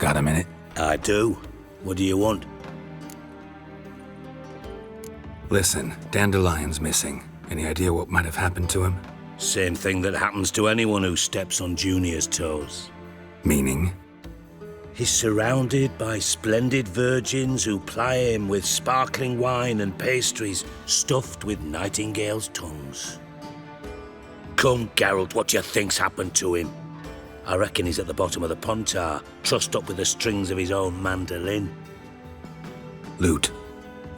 Got a minute? I do. What do you want? Listen, Dandelion's missing. Any idea what might have happened to him? Same thing that happens to anyone who steps on Junior's toes. Meaning? He's surrounded by splendid virgins who ply him with sparkling wine and pastries stuffed with nightingales' tongues. Come, Geralt, what do you think's happened to him? I reckon he's at the bottom of the Pontar, trussed up with the strings of his own mandolin. Loot.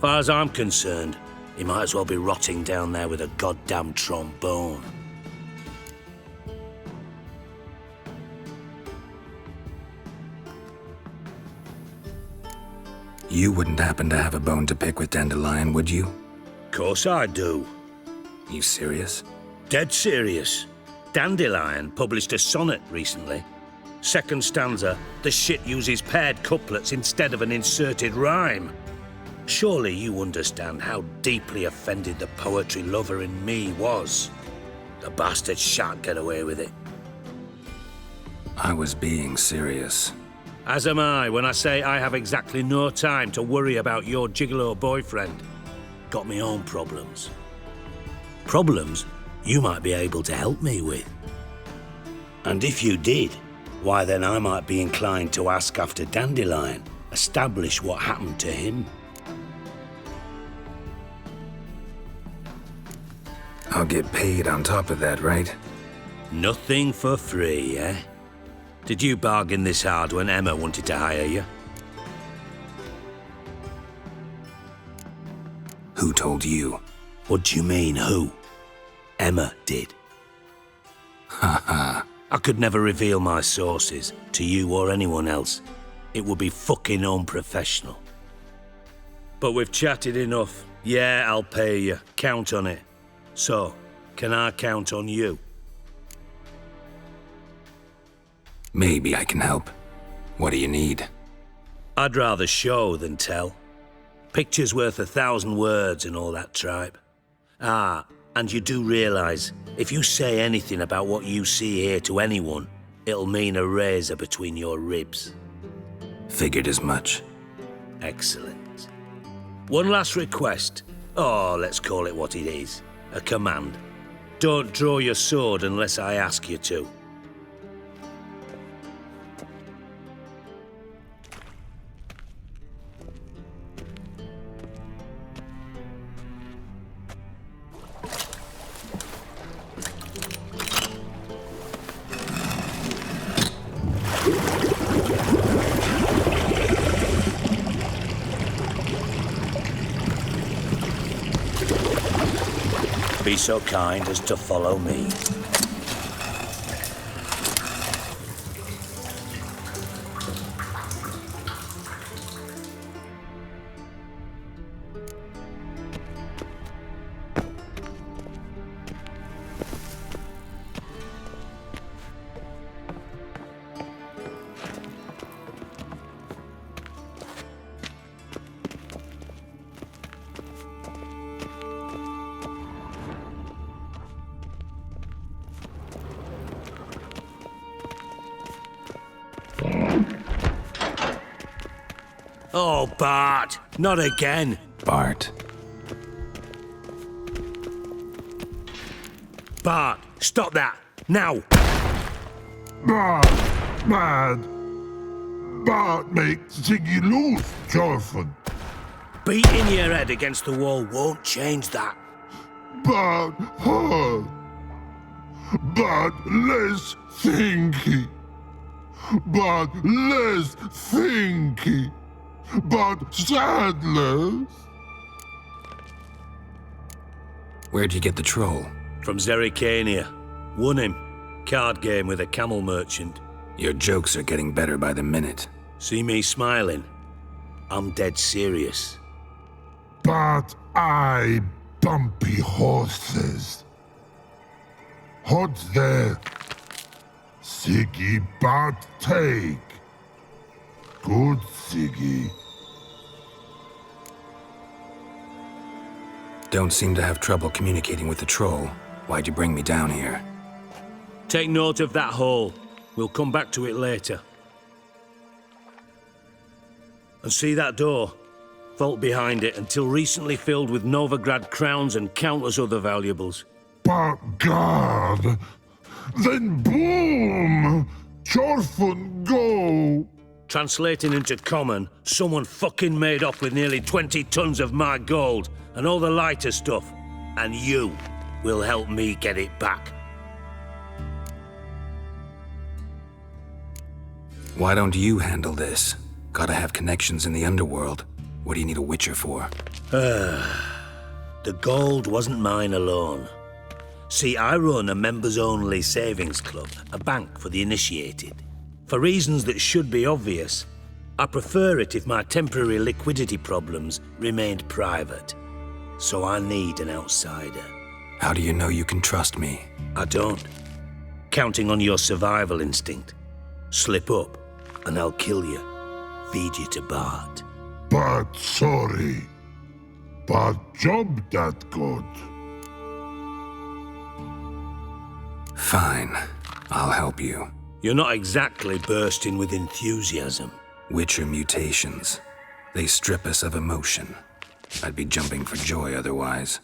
Far as I'm concerned, he might as well be rotting down there with a goddamn trombone. You wouldn't happen to have a bone to pick with Dandelion, would you? Course I do. You serious? Dead serious. Dandelion published a sonnet recently. Second stanza, the shit uses paired couplets instead of an inserted rhyme. Surely you understand how deeply offended the poetry lover in me was. The bastard shan't get away with it. I was being serious. As am I when I say I have exactly no time to worry about your gigolo boyfriend. Got me own problems. Problems you might be able to help me with. And if you did, why then I might be inclined to ask after Dandelion, establish what happened to him. I'll get paid on top of that, right? Nothing for free, eh? Did you bargain this hard when Emma wanted to hire you? Who told you? What do you mean, who? Emma did. Haha. I could never reveal my sources to you or anyone else. It would be fucking unprofessional. But we've chatted enough. Yeah, I'll pay you. Count on it. So, can I count on you? Maybe I can help. What do you need? I'd rather show than tell. Picture's worth 1,000 words and all that tripe. Ah, and you do realise, if you say anything about what you see here to anyone, it'll mean a razor between your ribs. Figured as much. Excellent. One last request. Oh, let's call it what it is. A command. Don't draw your sword unless I ask you to. Be so kind as to follow me. Oh, Bart, not again. Bart. Bart, stop that, now. Bad. Bart make Ziggy lose, Jonathan. Beating your head against the wall won't change that. Bart hurt. Bart less thinky. Bart less thinky. But sadness. Where'd you get the troll? From Zerrikania. Won him. Card game with a camel merchant. Your jokes are getting better by the minute. See me smiling? I'm dead serious. But I bumpy horses. Hot there. Siggy but take. Good Siggy. Don't seem to have trouble communicating with the troll. Why'd you bring me down here? Take note of that hole. We'll come back to it later. And see that door? Vault behind it, until recently filled with Novigrad crowns and countless other valuables. But God, then boom! Chorfun go! Translating into common, someone fucking made off with nearly 20 tons of my gold and all the lighter stuff. And you will help me get it back. Why don't you handle this? Gotta have connections in the underworld. What do you need a witcher for? The gold wasn't mine alone. See, I run a members-only savings club, a bank for the initiated. For reasons that should be obvious, I prefer it if my temporary liquidity problems remained private. So I need an outsider. How do you know you can trust me? I don't. Counting on your survival instinct. Slip up, and I'll kill you. Feed you to Bart. But sorry. But job that good. Fine. I'll help you. You're not exactly bursting with enthusiasm. Witcher mutations. They strip us of emotion. I'd be jumping for joy otherwise.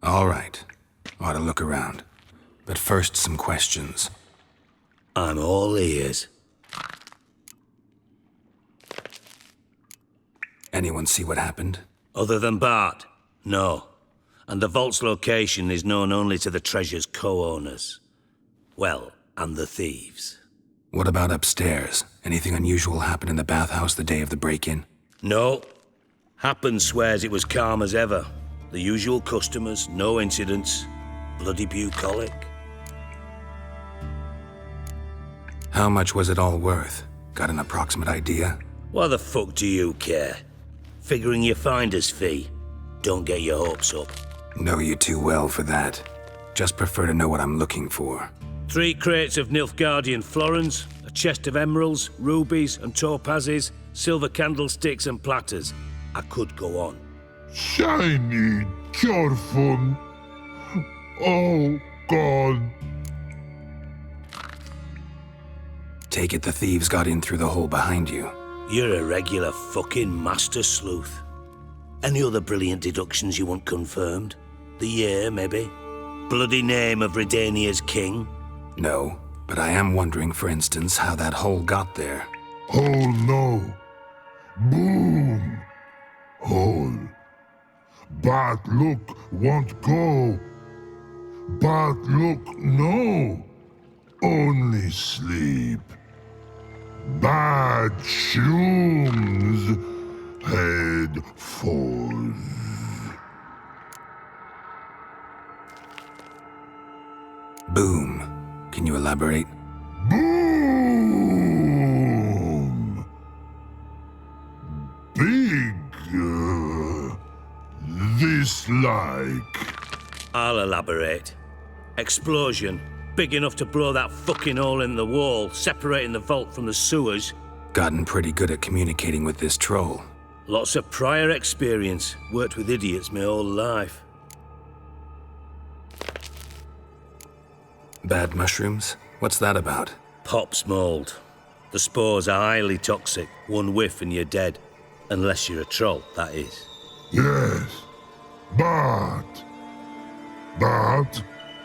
All right. Ought to look around. But first, some questions. I'm all ears. Anyone see what happened? Other than Bart? No. And the vault's location is known only to the treasure's co-owners. Well, and the thieves. What about upstairs? Anything unusual happen in the bathhouse the day of the break-in? No. Happen swears it was calm as ever. The usual customers, no incidents. Bloody bucolic. How much was it all worth? Got an approximate idea? Why the fuck do you care? Figuring your finder's fee. Don't get your hopes up. Know you too well for that. Just prefer to know what I'm looking for. 3 crates of Nilfgaardian florins, a chest of emeralds, rubies and topazes, silver candlesticks and platters. I could go on. Shiny Chorfun. Oh, God. Take it the thieves got in through the hole behind you. You're a regular fucking master sleuth. Any other brilliant deductions you want confirmed? The year, maybe? Bloody name of Redania's king? No, but I am wondering, for instance, how that hole got there. Oh, no. Boom. Hole. But look, won't go. But look, no. Only sleep. Bad shrooms. Head falls. Boom. Can you elaborate? Boom! Big. This like. I'll elaborate. Explosion. Big enough to blow that fucking hole in the wall, separating the vault from the sewers. Gotten pretty good at communicating with this troll. Lots of prior experience. Worked with idiots my whole life. Bad mushrooms? What's that about? Pops mold. The spores are highly toxic. One whiff and you're dead. Unless you're a troll, that is. Yes. But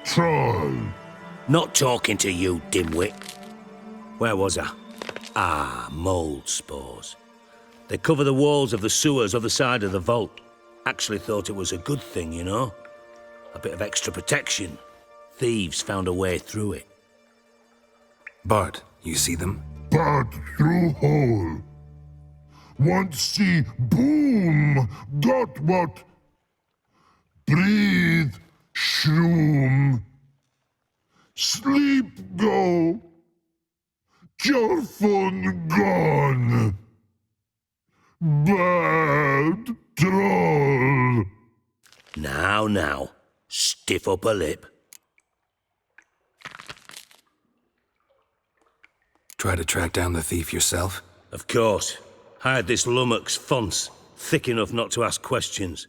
troll. Not talking to you, dimwit. Where was I? Ah, mold spores. They cover the walls of the sewers other side of the vault. Actually thought it was a good thing, you know? A bit of extra protection. Thieves found a way through it. Bart, you see them? But through hole. Want see boom. Got what? Breathe. Shroom. Sleep go. Your phone gone. Bad troll. Now. Stiff up a lip. Try to track down the thief yourself? Of course. Hired this lummox Fonce, thick enough not to ask questions.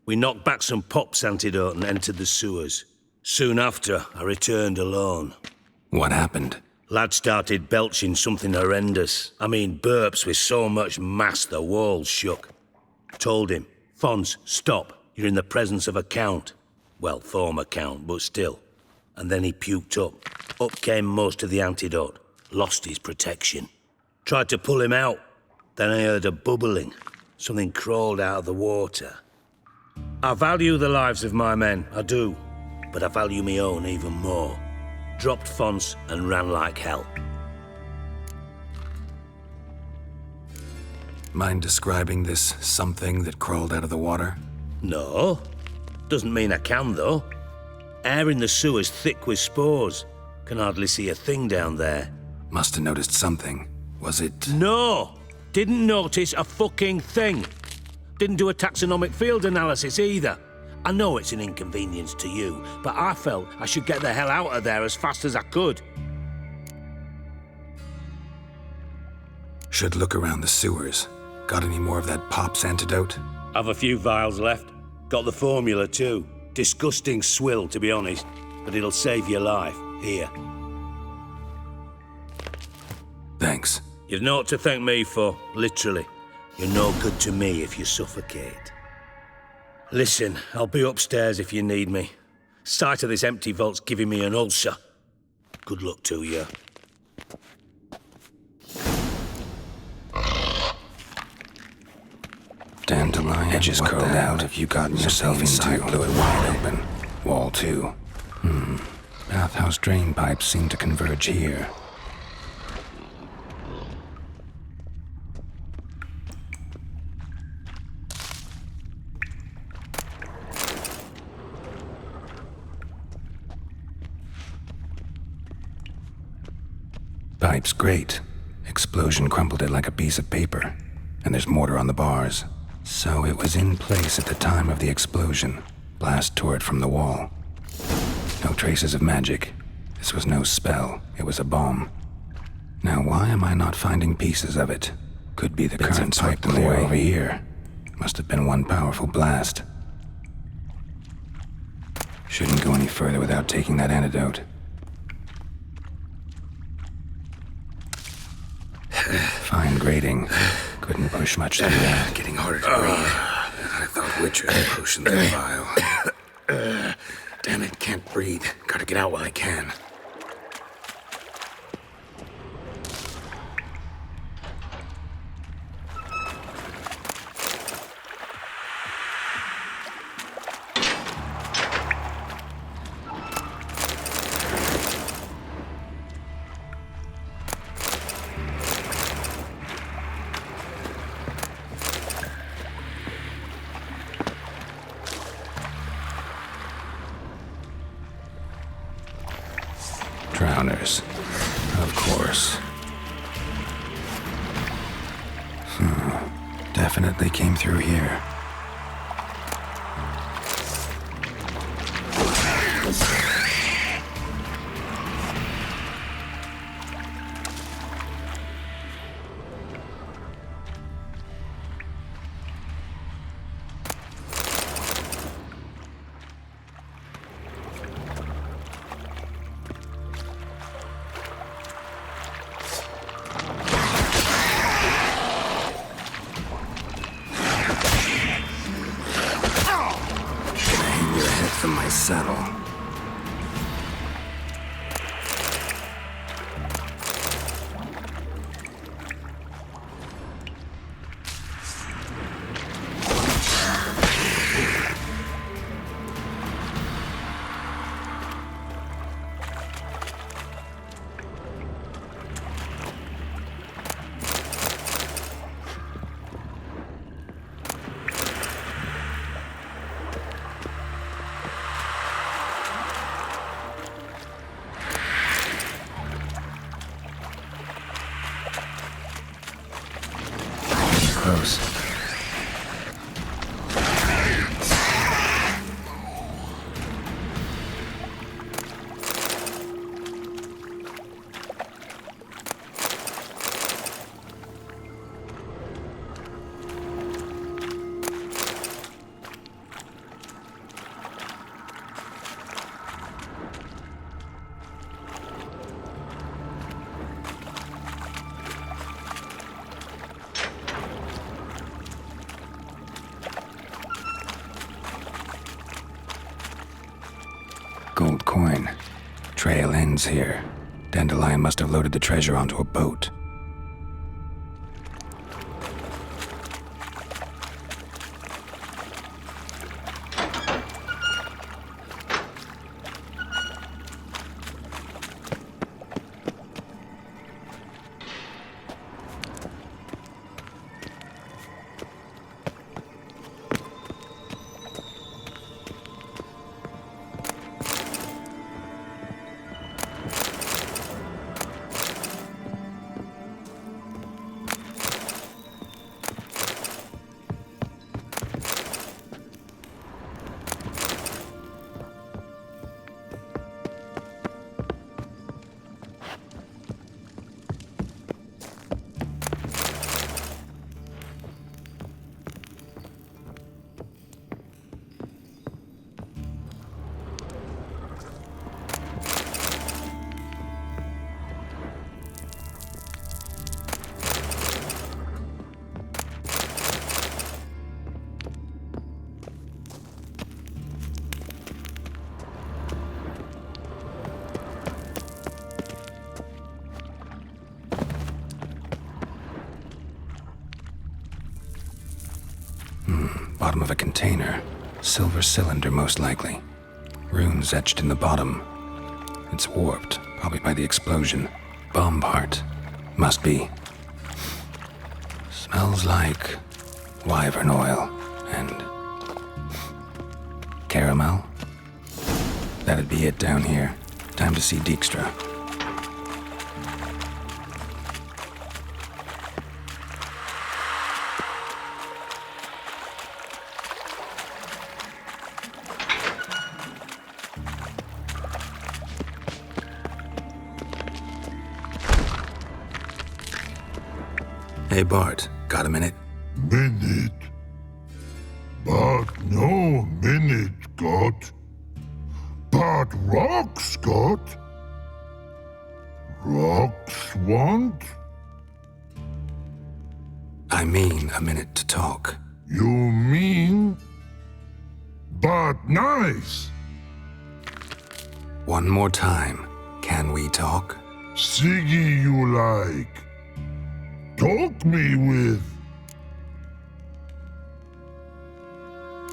We knocked back some pops antidote and entered the sewers. Soon after, I returned alone. What happened? Lad started belching something horrendous. I mean, burps with so much mass the walls shook. Told him, Fons, stop. You're in the presence of a count. Well, former count, but still. And then he puked up. Up came most of the antidote. Lost his protection. Tried to pull him out. Then I heard a bubbling. Something crawled out of the water. I value the lives of my men, I do. But I value my own even more. Dropped Fons and ran like hell. Mind describing this something that crawled out of the water? No. Doesn't mean I can, though. Air in the sewer's thick with spores. Can hardly see a thing down there. Must have noticed something. Was it... No! Didn't notice a fucking thing. Didn't do a taxonomic field analysis either. I know it's an inconvenience to you, but I felt I should get the hell out of there as fast as I could. Should look around the sewers. Got any more of that Pop's antidote? I've a few vials left. Got the formula too. Disgusting swill, to be honest, but it'll save your life. Here. Thanks. You've naught to thank me for, literally. You're no good to me if you suffocate. Listen, I'll be upstairs if you need me. Sight of this empty vault's giving me an ulcer. Good luck to you. Dandelion, edges curled out. Have you gotten yourself inside? Blew it wide open. Wall too. Bathhouse drain pipes seem to converge here. Pipe's great. Explosion crumpled it like a piece of paper. And there's mortar on the bars. So it was in place at the time of the explosion. Blast tore it from the wall. No traces of magic. This was no spell. It was a bomb. Now why am I not finding pieces of it? Could be the current pipe clear over here. Must have been one powerful blast. Shouldn't go any further without taking that antidote. Fine grading. Couldn't push much through that. Getting harder to breathe. I thought Witcher had potions in the vial. Damn it, can't breathe. Gotta get out while I can. Drowners. Of course. Definitely came through here. From my saddle. Close. coin. Trail ends here. Dandelion must have loaded the treasure onto a boat. Bottom of a container. Silver cylinder, most likely. Runes etched in the bottom. It's warped, probably by the explosion. Bomb part. Must be. Smells like wyvern oil and caramel. That'd be it down here. Time to see Dijkstra. Hey Bart, got a minute? Minute. But no minute got. But rocks got. Rocks want? I mean a minute to talk. You mean? But nice. One more time. Can we talk? Siggy you like. Talk me with.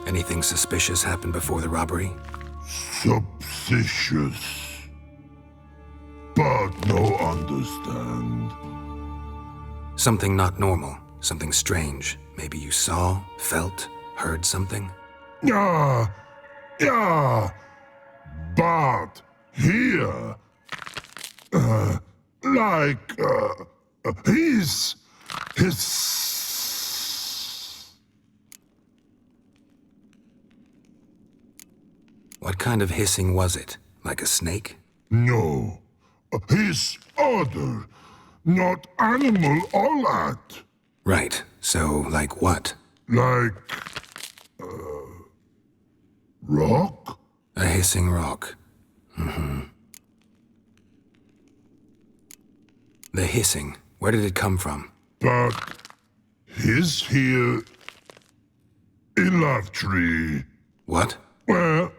Anything suspicious happened before the robbery? Suspicious. But no understand. Something not normal. Something strange. Maybe you saw, felt, heard something? Yeah. But here. His. What kind of hissing was it? Like a snake? No. His other. Not animal all that. Right. So, like what? Like. Rock? A hissing rock. Mm-hmm. The hissing. Where did it come from? But. His here. In love tree. What? Where,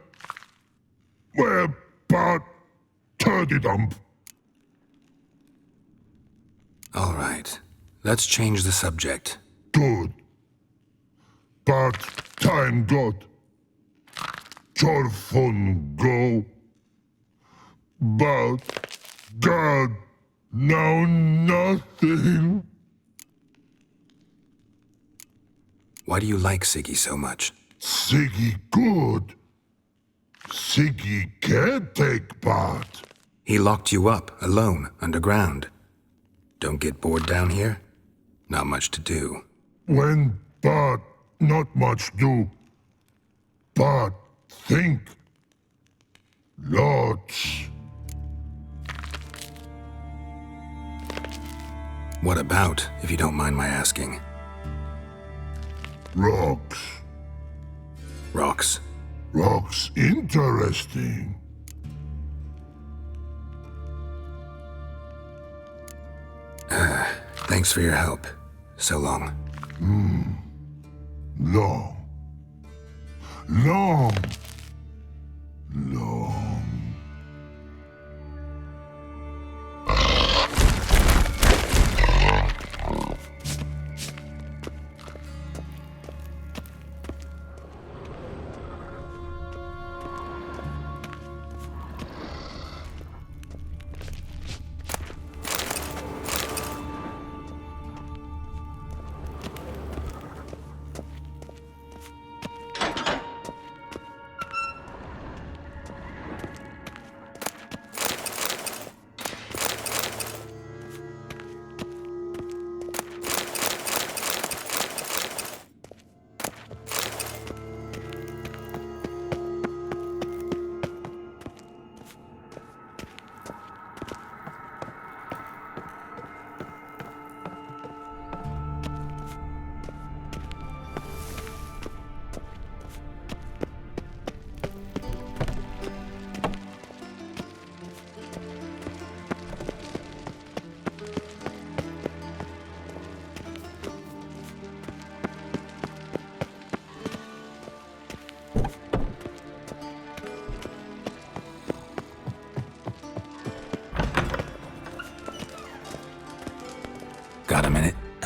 but. Turdy dump. All right. Let's change the subject. Good. But time got. Your phone go. But God, now nothing. Why do you like Siggy so much? Siggy good. Siggy can't take part. He locked you up, alone, underground. Don't get bored down here? Not much to do. When but not much do. But think. Lots. What about, if you don't mind my asking? Rocks. Rocks? Rocks interesting. Thanks for your help. So long. Long. Long. Long.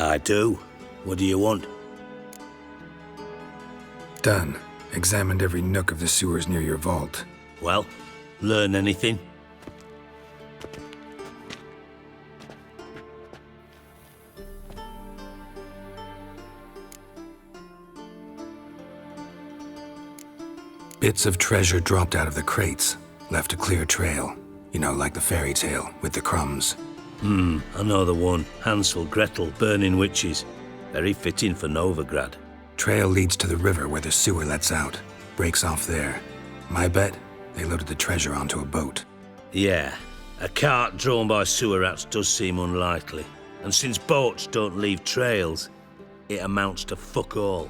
I do. What do you want? Done. Examined every nook of the sewers near your vault. Well, learn anything? Bits of treasure dropped out of the crates, left a clear trail. You know, like the fairy tale, with the crumbs. I know the one. Hansel, Gretel, burning witches. Very fitting for Novigrad. Trail leads to the river where the sewer lets out. Breaks off there. My bet, they loaded the treasure onto a boat. Yeah, a cart drawn by sewer rats does seem unlikely. And since boats don't leave trails, it amounts to fuck all.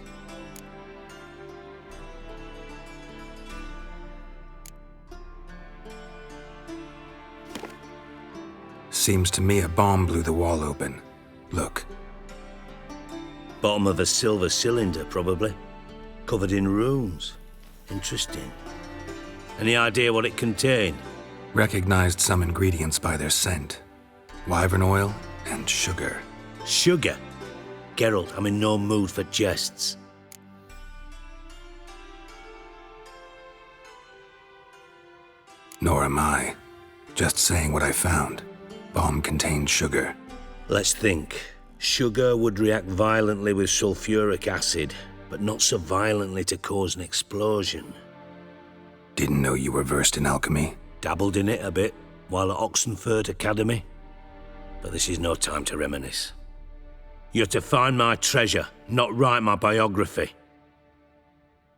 Seems to me a bomb blew the wall open. Look. Bottom of a silver cylinder, probably. Covered in runes. Interesting. Any idea what it contained? Recognized some ingredients by their scent. Wyvern oil and sugar. Sugar? Geralt, I'm in no mood for jests. Nor am I. Just saying what I found. Bomb contained sugar. Let's think. Sugar would react violently with sulfuric acid, but not so violently to cause an explosion. Didn't know you were versed in alchemy. Dabbled in it a bit while at Oxenford Academy. But this is no time to reminisce. You're to find my treasure, not write my biography.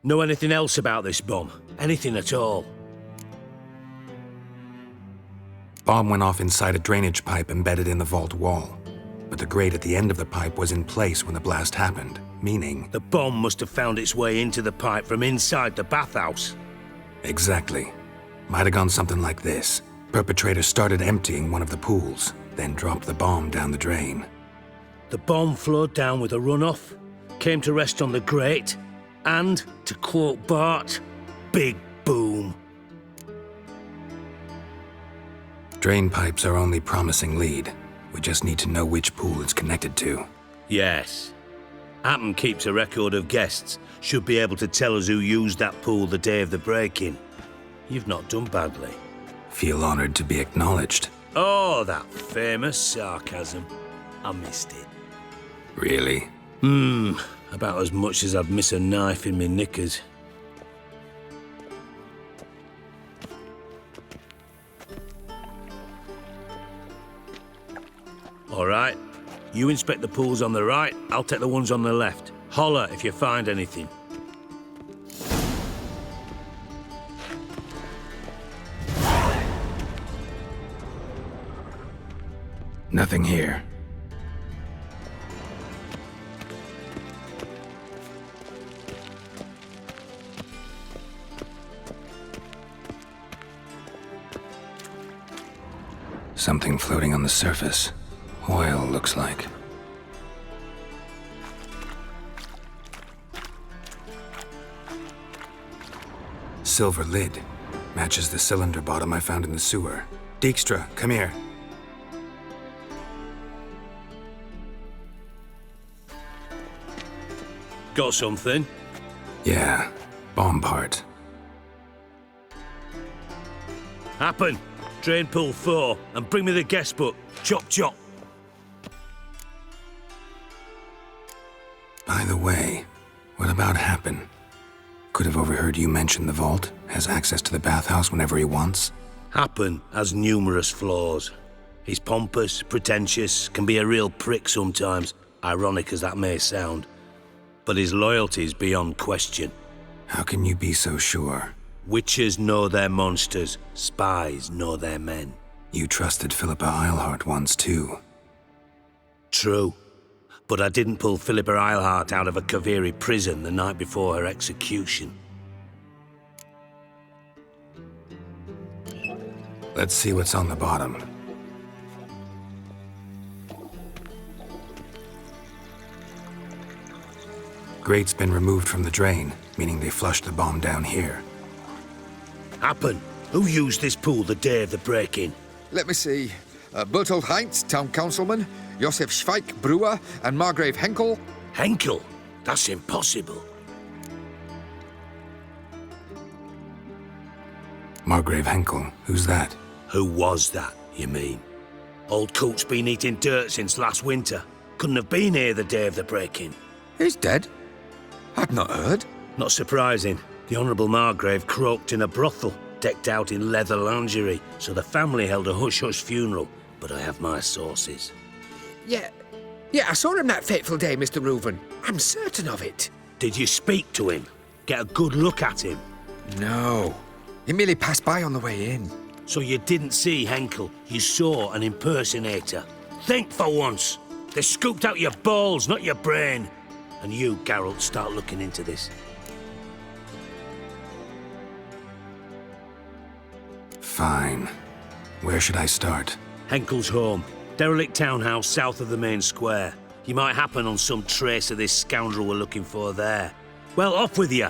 Know anything else about this bomb? Anything at all? Bomb went off inside a drainage pipe embedded in the vault wall. But the grate at the end of the pipe was in place when the blast happened, meaning... The bomb must have found its way into the pipe from inside the bathhouse. Exactly. Might have gone something like this. Perpetrator started emptying one of the pools, then dropped the bomb down the drain. The bomb flowed down with a runoff, came to rest on the grate, and, to quote Bart, big boom. Drain pipes are only promising lead. We just need to know which pool it's connected to. Yes. Appen keeps a record of guests. Should be able to tell us who used that pool the day of the break-in. You've not done badly. Feel honored to be acknowledged. Oh, that famous sarcasm. I missed it. Really? About as much as I'd miss a knife in me knickers. All right. You inspect the pools on the right, I'll take the ones on the left. Holler if you find anything. Nothing here. Something floating on the surface. Oil, looks like. Silver lid. Matches the cylinder bottom I found in the sewer. Dijkstra, come here. Got something? Yeah, bomb part. Happen. Drain pool 4, and bring me the guest book. Chop, chop. By the way, what about Happen? Could have overheard you mention the vault. Has access to the bathhouse whenever he wants. Happen has numerous flaws. He's pompous, pretentious, can be a real prick sometimes, ironic as that may sound. But his loyalty's beyond question. How can you be so sure? Witches know their monsters, spies know their men. You trusted Philippa Eilhart once too. True. But I didn't pull Philippa Eilhart out of a Kaviri prison the night before her execution. Let's see what's on the bottom. Grate's been removed from the drain, meaning they flushed the bomb down here. Happen. Who used this pool the day of the break-in? Let me see. Bertolt Heinz, town councilman, Josef Schweik, brewer, and Margrave Henkel. Henkel? That's impossible. Margrave Henkel, who's that? Who was that, you mean? Old Coot's been eating dirt since last winter. Couldn't have been here the day of the break-in. He's dead? I'd not heard. Not surprising. The Honourable Margrave croaked in a brothel, decked out in leather lingerie, so the family held a hush-hush funeral, but I have my sources. Yeah, I saw him that fateful day, Mr. Reuven. I'm certain of it. Did you speak to him? Get a good look at him? No. He merely passed by on the way in. So you didn't see Henkel, you saw an impersonator. Think for once. They scooped out your balls, not your brain. And you, Geralt, start looking into this. Fine. Where should I start? Henkel's home. Derelict townhouse south of the main square. You might happen on some trace of this scoundrel we're looking for there. Well, off with you.